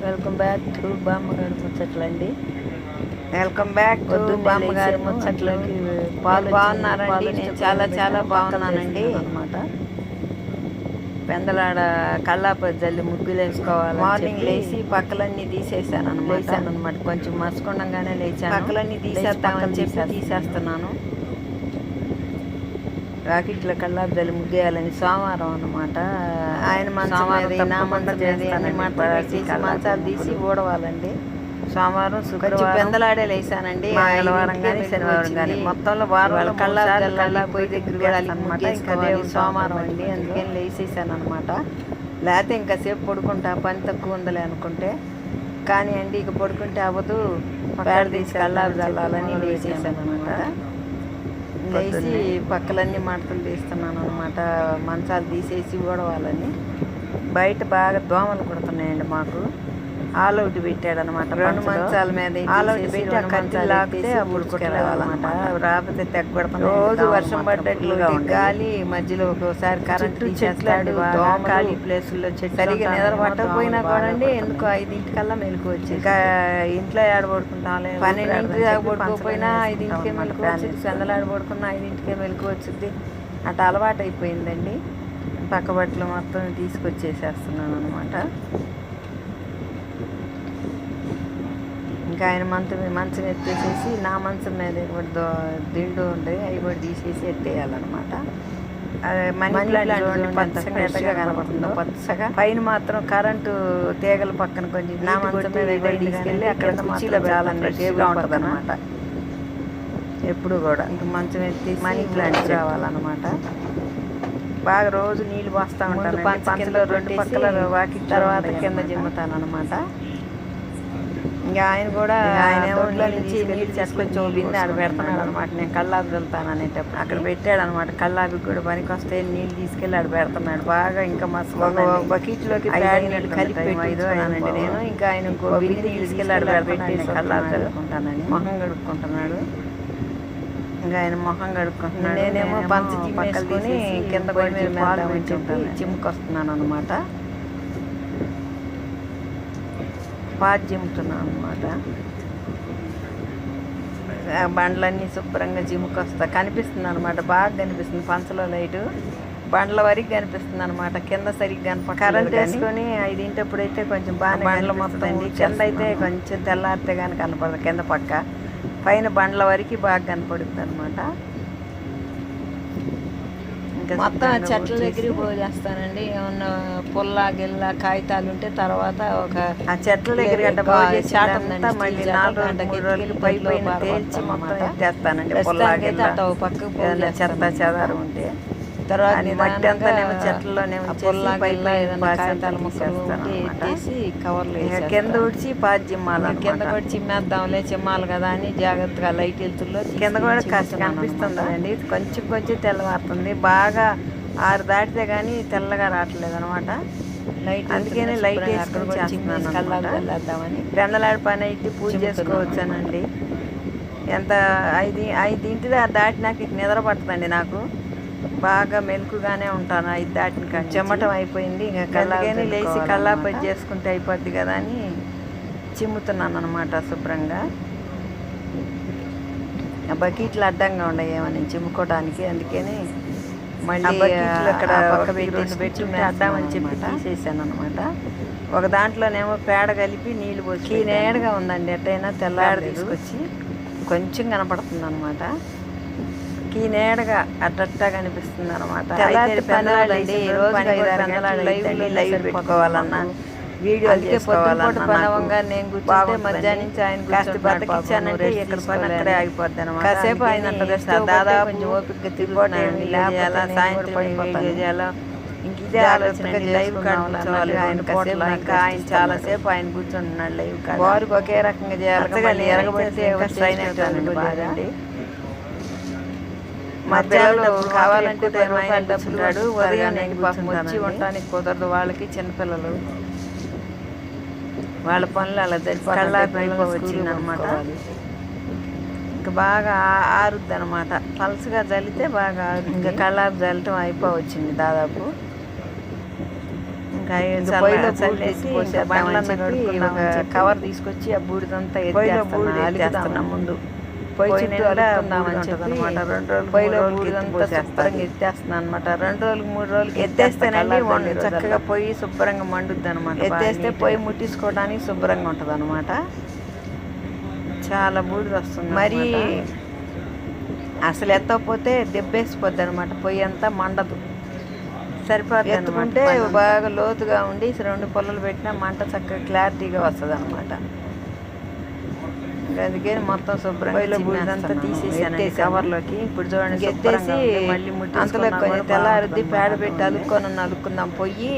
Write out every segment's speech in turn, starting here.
Welcome back to బామ్మగారి ముచ్చట్లండి. Welcome back to బామ్మగారి ముచ్చట్లకి. పాలు బాగున్నారండి? నేను చాలా బాగున్నానండి అనమాట. పెందలాడ కల్లాపతి జల్లి ముగ్గులు వేసుకోవాలి. మార్నింగ్ లేచి పక్కలన్నీ తీసేసాను అనమాట. కొంచెం మసకుండగానే లేచాను. పక్కలన్నీ తీసేస్తామని చెప్పి తీసేస్తున్నాను. రాకెట్లో కల్లాపి జల్లి ముగ్గేయాలని సోమవారం అనమాట. ఆయన మంచాలు తీసి ఊడవాలండి. సోమవారం కొంచెం పెందలాడే లేసానండి. మంగళవారం కానీ శనివారం కానీ మొత్తంలో వారం కల్లా పోయి దగ్గర అనమాట. ఇంకా సోమవారం అండి, అందుకని లేసేసాను అనమాట. లేకపోతే ఇంకాసేపు పడుకుంటా, పని తక్కువ ఉందలే అనుకుంటే. కానీ అండి ఇక పడుకుంటే అవ్వదు, పేడ తీసి కల్లాపి చల్లాలని లేచేసాను అనమాట. లేచి పక్కలన్నీ మడతలు తీస్తున్నాను అనమాట. మంచాలు తీసేసి ఊడవాలని. బయట బాగా దోమలు కుడుతున్నాయండి మాకు. ఆల్ అవుట్ పెట్టాడు అనమాట. 2 మంచాల మీద ఆల్ అవుట్ పెట్టి ఆ కత్తి లాపితే అప్పుడు కుట్టేవాళ్ళనమాట. రాకపోతే తెగ్గొడతాం. రోజు వర్షం పడ్డట్లుగా గాలి మధ్యలో ఒక్కోసారి కరెంట్ తీసేస్తాడు. ఖాళీ ప్లేసుల్లో సరిగ్గా నిద్ర పట్టకపోయినా కూడా అండి ఎందుకు 5 మెలకు వచ్చి ఇంకా ఇంట్లో ఆడబడుకుంటాం. 12 దాకా పడుకోపోయినా 5 మెలకు వచ్చింది. సందలు ఆడబడుకున్నా 5 మెలకు వచ్చింది. అట్లా అలవాటు అయిపోయిందండి. పక్క బట్టలు మొత్తం తీసుకొచ్చేసేస్తున్నాను అనమాట. ఇంకా ఆయన మంచం ఎత్తేసేసి నా మంచం మీద కూడా దిండు ఉంటుంది, అవి కూడా తీసేసి ఎత్తేయాలన్నమాట. మనీ ప్లాంట్ పచ్చగా కనపడుతుందో పచ్చగా. పైన మాత్రం కరెంటు తీగల పక్కన కొంచెం నా మంచం మీద తీసుకెళ్ళి అక్కడ కుర్చీలో పెట్టాలని టేబుల్ ఉంటుంది అనమాట. ఎప్పుడు కూడా ఇంక మంచం ఎత్తేసి మనీ ప్లాంట్ రావాలన్నమాట. బాగా రోజు నీళ్ళు పోస్తూ ఉంటాను. పంచలో 2 పక్కల వాకి తర్వాత కింద జిమ్ముతాను అనమాట. ఇంకా ఆయన కూడా ఆయన ఒంట్లో నుంచి నీళ్ళు చేసుకొని బిందె ఆడ పెడుతున్నాడు అనమాట. నేను కల్లాపి చల్లుతాను అనేటప్పుడు అక్కడ పెట్టాడు అనమాట. కల్లాపి కూడా పనికి వస్తే నీళ్ళు తీసుకెళ్ళి ఆడ పెడుతున్నాడు. బాగా ఇంకా మస్తు బకెట్లోకి కలిపి పెట్టుకున్నానండి నేను. ఇంకా ఆయన ఇంకో బిందె తీసుకెళ్ళి ఆడ పెట్టి కల్లాపి చల్లుకుంటానని మొహం కడుక్కుంటున్నాడు. ఇంకా ఆయన మొహం కడుక్కుంటున్నాడు. నేనేమో పంచ పక్కని కింద కొంచెం పాలు చిమ్ముకొస్తున్నాను అనమాట. పాలు జిమ్ముతున్నాను అనమాట. బండ్లన్నీ శుభ్రంగా జిమ్ముకొస్తా కనిపిస్తుంది అనమాట. బాగా కనిపిస్తుంది పంచలో లైటు. బండ్ల వరకు కనిపిస్తుంది అనమాట. కింద సరిగ్గా కరెంట్ వేసుకొని 5 అప్పుడైతే కొంచెం బాగా బండ్ల మొత్తం. కింద అయితే కొంచెం తెల్లారితే కానీ కనపడదు. కింద పక్క పైన బండ్ల వరకు బాగా కనపడుతుంది అనమాట. మొత్తం చెట్ల దగ్గరికి పోజేస్తానండి. ఏమన్నా పుల్ల గిల్ల కాగితాలు ఉంటే తర్వాత ఒక ఆ చెట్ల దగ్గర చాటంతా మళ్ళీ 4 రోజులు పైన తేల్చి మొత్తం ఎత్తేస్తానండి. పక్కకు చెత్త చెదారు ఉంటే తర్వాత మట్టి అంతా చెట్లలోనే కాగితాలు ఎత్తేసి కవర్లు కింద ఉడిచి పాతి చిమ్మాలి. కింద కూడా చిమ్మేద్దాంలే, చిమ్మాలి కదా అని జాగ్రత్తగా లైట్ వెళ్తుల్లో కింద కూడా కాస్త కనిపిస్తుందండి. కొంచెం తెల్లవారుతుంది. బాగా 6 దాటితే కానీ తెల్లగా రావట్లేదు అనమాట. లైట్ అందుకనే లైట్ వేసుకొని కల్లాద్దామని పెందలాడి పని అయితే పూజ చేసుకోవచ్చానండి. ఎంత 5 దాటినాక నిద్ర పడుతుందండి నాకు. బాగా మెలకుగానే ఉంటాను. 5 దాటిన కానీ చెమటం అయిపోయింది. ఇంకా కళ్ళగానే లేచి కల్లాపి చేసుకుంటే అయిపోద్ది కదా అని చిమ్ముతున్నాను అనమాట శుభ్రంగా. బకెట్లు అడ్డంగా ఉండేమని చిమ్ముకోవడానికి. అందుకని మళ్ళీ అక్కడ పక్క పెట్టి అడ్డామని చెప్పి తీసేసాను అనమాట. ఒక దాంట్లోనేమో పేడ కలిపి నీళ్ళు పోసి నేడుగా ఉందండి. ఎట్టయినా తెల్లాడ తీసుకొచ్చి కొంచెం కనపడుతుంది అనమాట. నేడగా అట్టట్టా కనిపిస్తుంది అనమాట. లైవ్ పెట్టుకోవాలన్నా వీడియో పనవంగా నేను కూర్చుంటే మధ్యాహ్నం నుంచి ఆయన కాస్త బతికిచ్చానంటే ఇక్కడ పని అక్కడే ఆగిపోద్ది అనమాట. కాసేపు ఆయన దాదాపు కొంచెం ఓపికగా తిరుగుతున్నాను. సాయంత్రం చేయాలా ఇంక ఇదే ఆలోచన. లైవ్ కావాలి ఆయన కాసేపు. ఇంకా ఆయన చాలాసేపు ఆయన కూర్చుంటున్నాడు లైవ్ కాదు. వారికి ఒకే రకంగా చేయాలి. ఎరగబడితే బాగా మా పిల్లలు కావాలంటే డబ్బులు ఉదయం నేను పాపం వచ్చి ఉండటానికి కుదరదు. వాళ్ళకి చిన్నపిల్లలు వాళ్ళ పనులు అలా కళ్ళాపి వచ్చింది అనమాట. ఇంకా బాగా ఆరుద్ది అనమాట. పలసగా జల్లితే బాగా ఇంకా కళ్ళాపి జల్లటం అయిపోవచ్చింది దాదాపు. పొయ్యిలో చల్లేసి కవర్ తీసుకొచ్చి ఆ బూడిదంతా ఎత్తేస్తున్నా ముందు పొయ్యి చుట్టూ అలుకుందామని చెప్పి 2 రోజులు పొయ్యిలో బూడిదంతా శుభ్రంగా ఎత్తేస్తున్నాను అనమాట. 2 రోజులు 3 రోజులు ఎత్తేస్తేనండి చక్కగా పొయ్యి శుభ్రంగా మండుద్ది అనమాట. ఎత్తేస్తే పొయ్యి ముట్టించుకోవడానికి శుభ్రంగా ఉంటుంది అనమాట. చాలా బూడిద వస్తుంది మరి. అసలు ఎత్తకపోతే దెబ్బేసిపోద్ది అనమాట. పొయ్యి అంతా మండదు, సరిపోతుంది. ఎత్తుకుంటే బాగా లోతుగా ఉండి 2 పొల్లలు పెట్టినా మంట చక్కగా క్లారిటీగా వస్తుంది అనమాట. అందుకే మొత్తం శుభ్రంగా బూడిదంతా తీసేసాను కవర్లోకి. ఇప్పుడు చూడండి ఎత్తేసి మళ్ళీ అంతలో కొంచెం తెల్లారుద్ది పేడ పెట్టి అలుక్కుందాం పొయ్యి.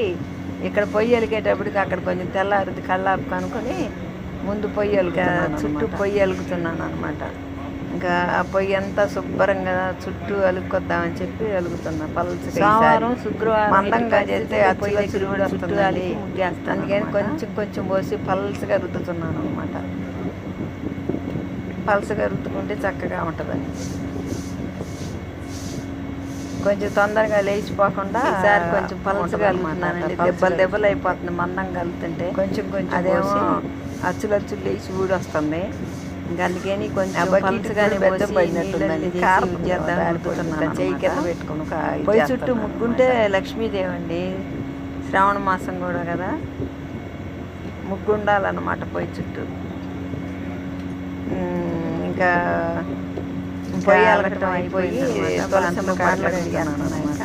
ఇక్కడ పొయ్యి అలిగేటప్పటికి అక్కడ కొంచెం తెల్లారుద్ది కళ్ళాపు అనుకొని ముందు పొయ్యి చుట్టూ పొయ్యి అలుగుతున్నాను అనమాట. ఇంకా ఆ పొయ్యి అంతా శుభ్రంగా చుట్టూ అలుక్కొద్దామని చెప్పి అలుగుతున్నా. సోమవారం శుక్రవారం మందంగా చేస్తే ఆ పొయ్యి చురువుడు వస్తుంది, అందుకని కొంచెం పోసి పల్చగా రుద్దుతున్నాను అనమాట. పల్చగా రుద్దుకుంటే చక్కగా ఉంటుందని, కొంచెం తొందరగా లేచిపోకుండా ఈసారి కొంచెం పల్చగా అలుగుతున్నానండి. దెబ్బలు అయిపోతుంది మందంగా కలుగుతుంటే. కొంచెం అదేమో అచ్చులు లేచి ఊడి వస్తుంది. ఇంకా అందుకని కొంచెం పలుచగానే చెయ్యి కింద పెట్టుకుని పొయ్యి చుట్టూ ముగ్గుంటే లక్ష్మీదేవి అండి. శ్రావణ మాసం కూడా కదా, ముగ్గు ఉండాలన్నమాట పొయ్యి చుట్టూ. ఇంకా పొయ్యి అలగటం అయిపోయి తులసమ్మ కాడలో కడిగాను అనమాట.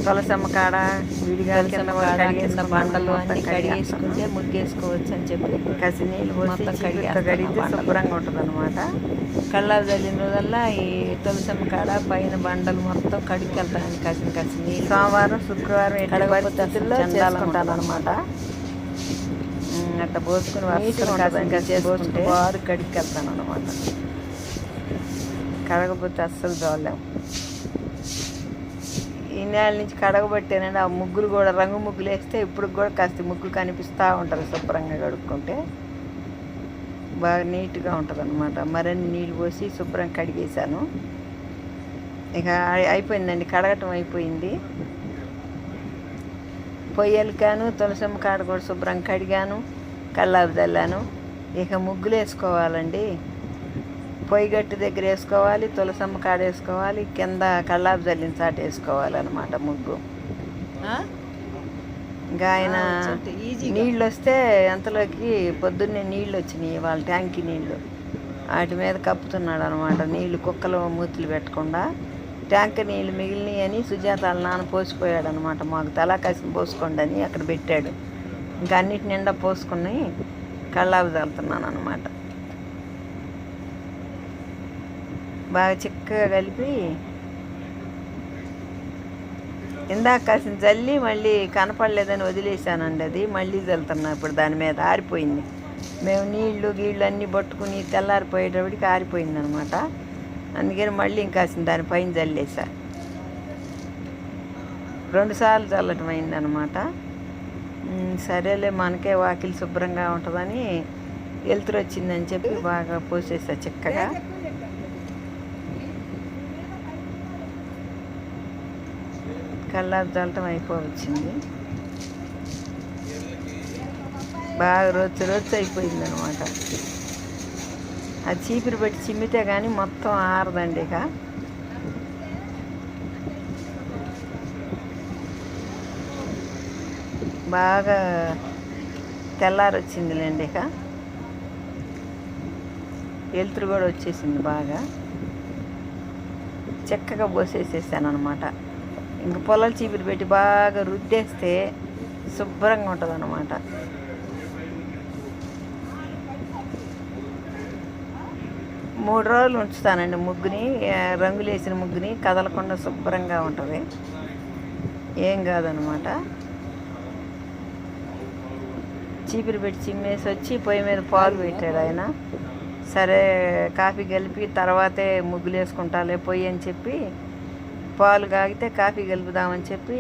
తులసమ్మ కాడ విడిగా కింద బండలు అన్నీ కడిగేసుకుంటే ముగ్గేసుకోవచ్చు అని చెప్పి కసి నీళ్ళు మొత్తం కడిగితే శుభ్రంగా ఉంటుంది అనమాట. కళ్ళాలు చల్లిన రోజల్లా ఈ తులసమ్మ కాడ పైన బండలు మొత్తం కడిగికెళ్తాను కసి నీళ్ళు. సోమవారం శుక్రవారం పరిస్థితుల్లో చేసుకుంటాను అనమాట. అట్లా పోసుకుని చేసుకుంటే వారు కడిగికెళ్తాను అనమాట. కడగపోతే అస్సలు చూడలేము. ఈ నెల నుంచి కడగబట్టేనండి. ఆ ముగ్గులు కూడా రంగు ముగ్గులు వేస్తే ఇప్పుడు కూడా కాస్త ముగ్గు కనిపిస్తూ ఉంటుంది. శుభ్రంగా కడుక్కుంటే బాగా నీట్గా ఉంటుంది అనమాట. మరిన్ని నీళ్ళు పోసి శుభ్రంగా కడిగేసాను. ఇక అయిపోయిందండి, కడగటం అయిపోయింది. పొయ్యలికాను, తులసమ్మ కాడ కూడా శుభ్రంగా కడిగాను, కల్లాపు చల్లాను. ఇక ముగ్గులు వేసుకోవాలండి. పొయ్యి గట్టి దగ్గర వేసుకోవాలి, తులసమ్మ కాడ వేసుకోవాలి, కింద కల్లాపు చల్లిన చాటు వేసుకోవాలన్నమాట ముగ్గు. ఇంకా ఆయన నీళ్ళు వస్తే అంతలోకి పొద్దున్నే నీళ్ళు వచ్చినాయి వాళ్ళ ట్యాంకీ నీళ్ళు. వాటి మీద కప్పుతున్నాడు అనమాట. నీళ్ళు కుక్కలు మూతులు పెట్టకుండా ట్యాంక్ నీళ్ళు మిగిలినవి అని సుజాత వాళ్ళ నాన్న పోసిపోయాడు అనమాట. మాకు తలా కసిని పోసుకోండి అని అక్కడ పెట్టాడు. ఇంకా అన్నిటి నిండా పోసుకుని కల్లాపు చల్లుతున్నాను అనమాట. బాగా చిక్కగా కలిపి ఇందాక కాసిన చల్లి మళ్ళీ కనపడలేదని వదిలేసానండి. అది మళ్ళీ చల్లుతున్నా ఇప్పుడు దాని మీద. ఆరిపోయింది. మేము నీళ్ళు గీళ్ళు అన్నీ పట్టుకుని తెల్లారిపోయేటప్పటికి ఆరిపోయింది అనమాట. అందుకని మళ్ళీ ఇంకాసిన దానిపైన చల్లేసా. 2 సార్లు చల్లటం అయిందనమాట. సరేలే మనకే వాకిలి శుభ్రంగా ఉంటుందని వెలుతురు వచ్చిందని చెప్పి బాగా పోసేసా చిక్కగా. కల్లాపు చల్లటం అయిపోవచ్చింది. బాగా రొచ్చు అయిపోయింది అనమాట. అది చీపిరి పెట్టి చిమ్మితే కానీ మొత్తం ఆరదండి. ఇక బాగా తెల్లారి వచ్చిందిలేండి. ఇక వెలుతురు కూడా వచ్చేసింది. బాగా చక్కగా పోసేసేసాను అనమాట. ఇంక పొలాలు చీపిరి పెట్టి బాగా రుద్దేస్తే శుభ్రంగా ఉంటుంది అన్నమాట. మూడు రోజులు ఉంచుతానండి ముగ్గుని. రంగులు వేసిన ముగ్గుని కదలకుండా శుభ్రంగా ఉంటుంది, ఏం కాదనమాట. చీపిరి పెట్టి చిమ్మేసి వచ్చి పొయ్యి మీద పాలు పెట్టాడు ఆయన. సరే కాఫీ కలిపి తర్వాతే ముగ్గులు వేసుకుంటాలే పొయ్యి అని చెప్పి పాలు కాగితే కాఫీ కలుపుదామని చెప్పి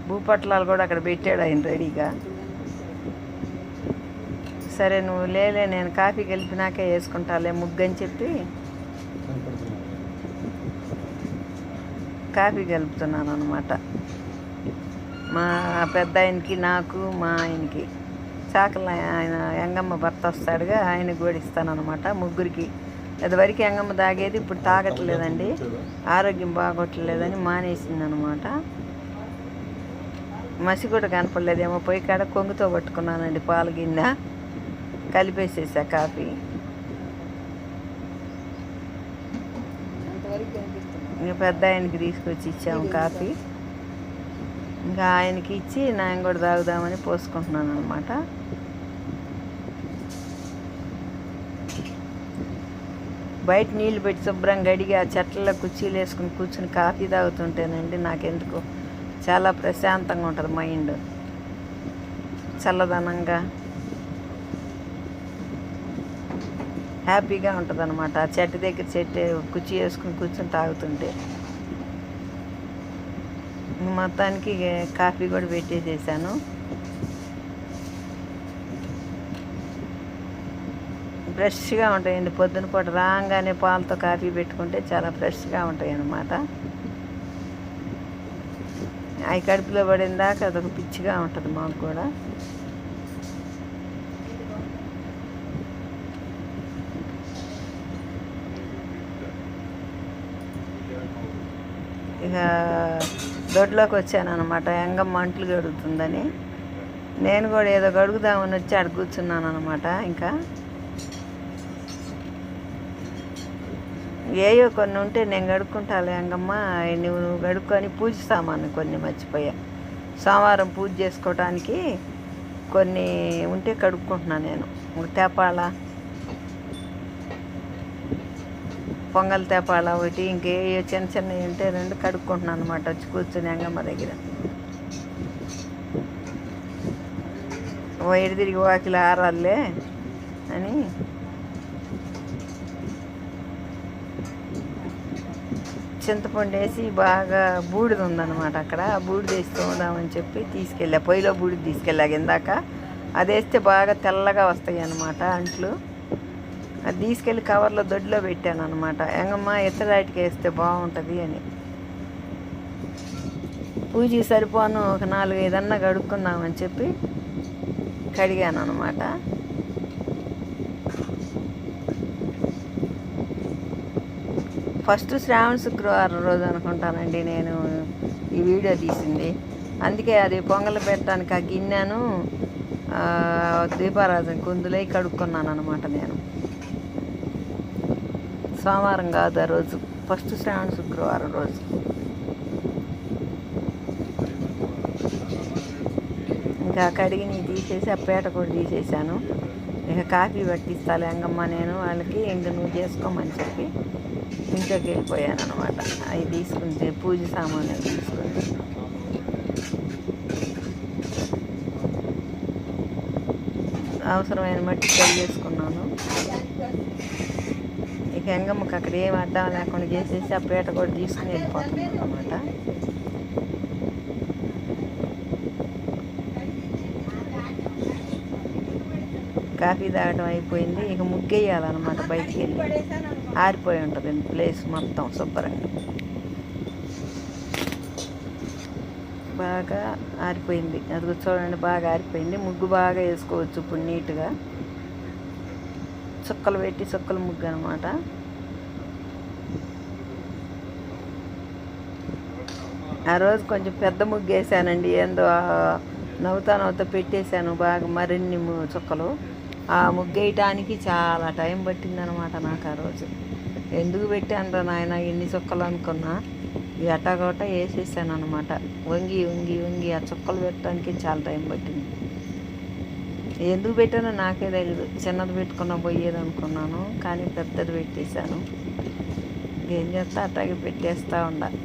భూపట్లాలు కూడా అక్కడ పెట్టాడు ఆయన రెడీగా. సరే నువ్వు లేలే నేను కాఫీ కలిపినాకే వేసుకుంటాలే ముగ్గు అని చెప్పి కాఫీ కలుపుతున్నాను అనమాట. మా పెద్ద ఆయనకి, నాకు, మా ఆయనకి. చాకలి ఆయన ఎంగమ్మ భర్త వస్తాడుగా, ఆయనకి కూడా ఇస్తానమాట ముగ్గురికి. ఇదివరకు ఎంగమ్మ తాగేది, ఇప్పుడు తాగట్లేదండి, ఆరోగ్యం బాగోట్లేదని మానేసిందనమాట. మసి కూడా కనపడలేదేమో, పొయ్యి కాడ కొంగుతో పట్టుకున్నానండి పాలు గిన్నె, కలిపేసేసా కాఫీ. ఇంకా పెద్ద ఆయనకి తీసుకొచ్చి ఇచ్చాము కాఫీ. ఇంకా ఆయనకి ఇచ్చి నేను కూడా తాగుదామని పోసుకుంటున్నాను అనమాట. బయట నీళ్ళు పెట్టి శుభ్రంగా గడిగి ఆ చెట్లలో కుర్చీలు వేసుకుని కూర్చుని కాఫీ తాగుతుంటేనండి నాకెందుకు చాలా ప్రశాంతంగా ఉంటుంది మైండ్, చల్లదనంగా హ్యాపీగా ఉంటుంది అనమాట. ఆ చెట్టు దగ్గర కుర్చీ వేసుకుని కూర్చొని తాగుతుంటే. మొత్తానికి కాఫీ కూడా పెట్టేసేసాను. ఫ్రెష్గా ఉంటాయండి, పొద్దున పూట రాగానే పాలతో కాఫీ పెట్టుకుంటే చాలా ఫ్రెష్గా ఉంటాయి అన్నమాట. అవి కడుపులో పడిన దాకా అదొక పిచ్చిగా ఉంటుంది మాకు కూడా. ఇక దొడ్లోకి వచ్చాను అనమాట, ఎంగమ్మ అంట్లు గడుగుతుందని. నేను కూడా ఏదో గడుగుదామని వచ్చి అక్కడ కూర్చున్నాను అనమాట. ఇంకా ఏయో కొన్ని ఉంటే నేను గడుక్కుంటాను ఎంగమ్మ, నువ్వు గడుక్కొని పూజ సామాను కొన్ని మర్చిపోయా. సోమవారం పూజ చేసుకోవటానికి కొన్ని ఉంటే కడుక్కుంటున్నాను నేను. తేపాల, పొంగల్ తేపాల ఒకటి, ఇంకే చిన్న చిన్నవి ఉంటే రెండు కడుక్కుంటున్నాను అనమాట వచ్చి కూర్చొని ఎంగమ్మ దగ్గర. ఎడి తిరిగి వాకిలు ఆరాలే అని చింతపండు వేసి బాగా బూడిద ఉందన్నమాట అక్కడ. ఆ బూడిద వేసి తోముదామని చెప్పి తీసుకెళ్ళా, పొయ్యిలో బూడిద తీసుకెళ్ళా ఇందాక. అది వేస్తే బాగా తెల్లగా వస్తాయి అన్నమాట అంట్లు. అది తీసుకెళ్ళి కవర్లో దొడ్లో పెట్టాను అనమాట. ఎంగమ్మ ఇతరాటికి వేస్తే బాగుంటుంది అని. పూజకి సరిపోను ఒక 4-5 అన్నా కడుక్కుందామని చెప్పి కడిగాను అనమాట. ఫస్ట్ శ్రావణ శుక్రవారం రోజు అనుకుంటానండి నేను ఈ వీడియో తీసింది. అందుకే అది పొంగల్ పెట్టడానికి ఆ గిన్నెను దీపారాధన కుందులై కడుక్కున్నాను అనమాట నేను. సోమవారం కాదు ఆ రోజు, ఫస్ట్ శ్రావణ శుక్రవారం రోజు. ఇంకా కడిగి తీసేసి ఆ పేట కూడా తీసేసాను. ఇక కాఫీ పట్టిస్తాను ఎంగమ్మ నేను వాళ్ళకి, ఇంక నువ్వు చేసుకోమని చెప్పి ఇంట్లోకి వెళ్ళిపోయాను అనమాట. అవి తీసుకుంటే పూజ సామాన్ అవి తీసుకుంటే అవసరమైన మట్టి కడిగేసుకున్నాను. ఇక ఎంగమ్మకి అక్కడ ఏం అడ్డం లేకుండా చేసేసి ఆ పీట కూడా తీసుకుని వెళ్ళిపోతున్నాను అనమాట. కాఫీ తాగడం అయిపోయింది. ఇక ముగ్గేయాలన్నమాట, బయటికి వెళ్ళి ఆరిపోయి ఉంటుంది ప్లేస్ మొత్తం శుభ్రంగా. బాగా ఆరిపోయింది, అది చూడండి బాగా ఆరిపోయింది. ముగ్గు బాగా వేసుకోవచ్చు ఇప్పుడు నీట్గా. చుక్కలు పెట్టి చుక్కల ముగ్గు అనమాట. ఆ రోజు కొంచెం పెద్ద ముగ్గు వేసానండి, ఏందో నవ్వుతా పెట్టేశాను బాగా మరిన్ని చుక్కలు. ఆ ముగ్గు వేయటానికి చాలా టైం పట్టిందనమాట నాకు ఆ రోజు. ఎందుకు పెట్టాను నాయన ఎన్ని చుక్కలు అనుకున్నా, ఎట్టగొట్ట వేసేసాను అనమాట. వంగి వంగి వంగి ఆ చుక్కలు పెట్టడానికి చాలా టైం పట్టింది. ఎందుకు పెట్టానో నాకే తెలియదు. చిన్నది పెట్టుకున్న పోయేది అనుకున్నాను, కానీ పెద్దది పెట్టేశాను. ఏం చేస్తా అట్టాగే పెట్టేస్తూ ఉండాలి.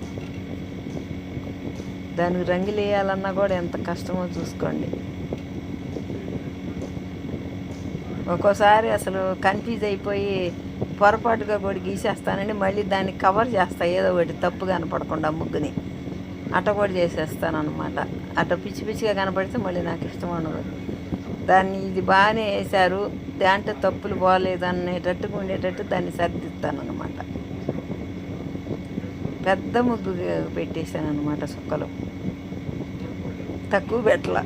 దానికి రంగులు వేయాలన్నా కూడా ఎంత కష్టమో చూసుకోండి. ఒక్కోసారి అసలు కన్ఫ్యూజ్ అయిపోయి పొరపాటుగా కూడా గీసేస్తానండి, మళ్ళీ దాన్ని కవర్ చేస్తా ఏదో ఒకటి తప్పు కనపడకుండా ముగ్గుని అట్ట కూడా చేసేస్తాను అనమాట. అట్ట పిచ్చి పిచ్చిగా కనపడితే మళ్ళీ నాకు ఇష్టం ఉండదు. దాన్ని ఇది బాగానే వేశారు, దాంట్లో తప్పులు పోలేదు అనేటట్టుగా ఉండేటట్టు దాన్ని సర్దిస్తాను అనమాట. పెద్ద ముగ్గు పెట్టేశాను అనమాట చుక్కలు. తక్కువ పెట్టల.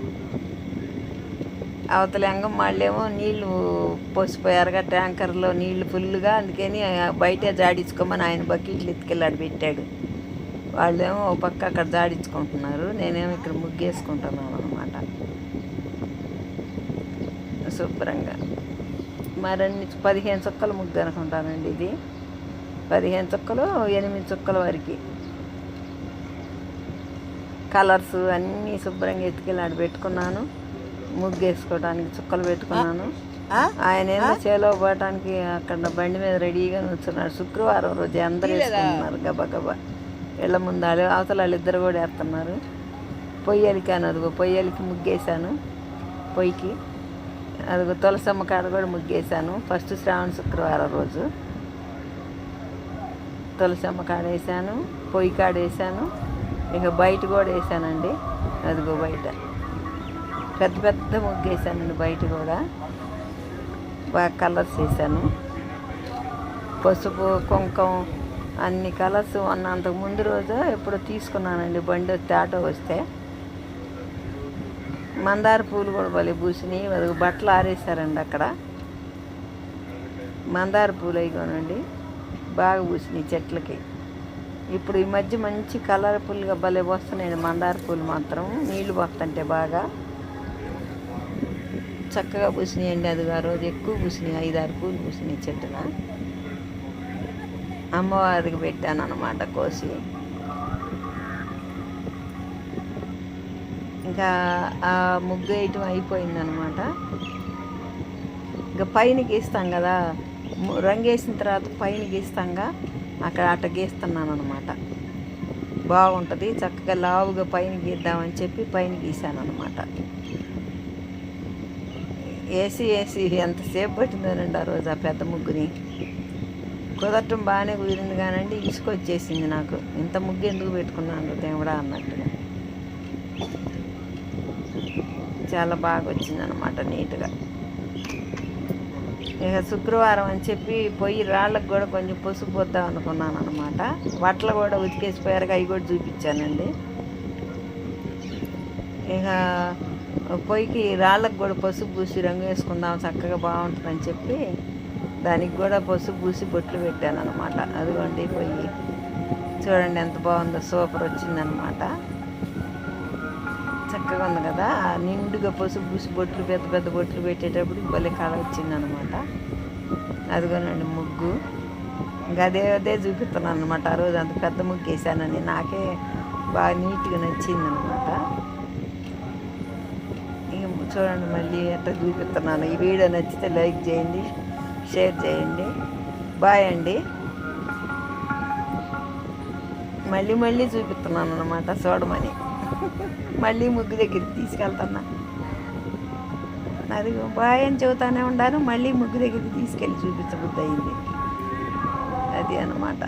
అవతల ఎంగమ్మాళ్ళేమో నీళ్ళు పోసిపోయారుగా ట్యాంకర్లో నీళ్లు ఫుల్గా, అందుకని బయటే జాడించుకోమని ఆయన బకెట్లు ఎత్తుకెళ్ళాడు పెట్టాడు. వాళ్ళేమో ఒక పక్క అక్కడ జాడించుకుంటున్నారు, నేనేమో ఇక్కడ ముగ్గేసుకుంటున్నాను అనమాట శుభ్రంగా. మరన్ని 15 చుక్కలు ముగ్గు అనుకుంటానండి ఇది. 15 చుక్కలు 8 చుక్కల వరకు కలర్స్ అన్నీ శుభ్రంగా ఎత్తుకెళ్ళాడు పెట్టుకున్నాను. ముగ్గు వేసుకోవడానికి చుక్కలు పెట్టుకున్నాను. ఆయన ఏమో చేలో పోవటానికి అక్కడ బండి మీద రెడీగా నుంచున్నాడు. శుక్రవారం రోజు అందరూ వేసుకుంటున్నారు గబగబా. ఇళ్ళ ముందాలు అవతల వాళ్ళిద్దరు కూడా వేస్తున్నారు. పొయ్యలికి అని అదిగో పొయ్యలికి ముగ్గేశాను. పొయ్యికి అదిగో తులసమ్మ కాడ కూడా ముగ్గేశాను. ఫస్ట్ శ్రావణ శుక్రవారం రోజు తులసమ్మ కాడ వేసాను, పొయ్యి కాడ వేసాను. ఇక బయట కూడా వేసానండి. అదిగో బయట పెద్ద పెద్ద ముగ్గు వేసానండి. బయట కూడా బాగా కలర్స్ వేసాను. పసుపు, కుంకుమ అన్ని కలర్స్ అంతకు ముందు రోజు ఎప్పుడో తీసుకున్నానండి. బండి వస్తే ఆటో వస్తే మందార పూలు కూడా భలే పూసినాయి. అది బట్టలు ఆరేసారండి అక్కడ. మందార పూలు అయిపోనండి బాగా పూసినాయి చెట్లకి. ఇప్పుడు ఈ మధ్య మంచి కలర్ఫుల్గా భలే వస్తున్నాయండి మందార పూలు మాత్రం. నీళ్లు పోతుంటే బాగా చక్కగా పూసినాయండి. అది ఆ రోజు ఎక్కువ పూసినాయి, 5-6 పూలు పూసినాయి చెట్టున. అమ్మవారికి పెట్టాను అన్నమాట కోసి. ఇంకా ఆ ముగ్గు వేయటం అయిపోయిందనమాట. ఇంకా పైన గీస్తాం కదా, రంగు వేసిన తర్వాత పైన గీస్తాంగా, అక్కడ అట్ట గీస్తున్నాను అనమాట. బాగుంటుంది చక్కగా లావుగా పైన గీద్దామని చెప్పి పైన గీసాను అనమాట. వేసి ఎంతసేపు పట్టిందోనండి ఆ రోజు ఆ పెద్ద ముగ్గుని. కుదరటం బాగానే కుదిరింది కానండి ఇసుక వచ్చేసింది నాకు. ఇంత ముగ్గు ఎందుకు పెట్టుకున్నాను దేవుడా అన్నట్టుగా. చాలా బాగా వచ్చింది అనమాట నీట్గా. ఇక శుక్రవారం అని చెప్పి పొయ్యి రాళ్ళకు కూడా కొంచెం పసుపు పోద్దాం అనుకున్నాను అనమాట. బట్టలు కూడా ఉతికేసిపోయారుగా, అవి కూడా చూపించానండి. ఇక పొయ్యికి రాళ్ళకు కూడా పసుపు పూసి రంగు వేసుకుందాం చక్కగా బాగుంటుందని చెప్పి దానికి కూడా పసుపు పూసి బొట్లు పెట్టాను అనమాట. అదిగోండి పొయ్యి చూడండి ఎంత బాగుందో, సూపర్ వచ్చిందనమాట. చక్కగా ఉంది కదా, నిండుగా పసుపు పూసి బొట్లు పెద్ద పెద్ద బొట్లు పెట్టేటప్పుడు భలే కళ వచ్చిందనమాట. అదిగోనండి ముగ్గు. ఇంకా అదే చూపిస్తున్నాను అనమాట. ఆ రోజు అంత పెద్ద ముగ్గు వేసానని నాకే బాగా నీట్గా నచ్చిందనమాట. ఇక చూడండి మళ్ళీ ఎట్లా చూపిస్తున్నాను. ఈ వీడియో నచ్చితే లైక్ చేయండి, షేర్ చేయండి. బాయ్ అండి. మళ్ళీ చూపిస్తున్నాను అనమాట చూడమని. మళ్ళీ ముగ్గు దగ్గరికి తీసుకెళ్తున్నా. అది బాయ్ అని చెబుతానే ఉండాను, మళ్ళీ ముగ్గు దగ్గరికి తీసుకెళ్ళి చూపించబుద్ధి అయింది. అది అన్నమాట.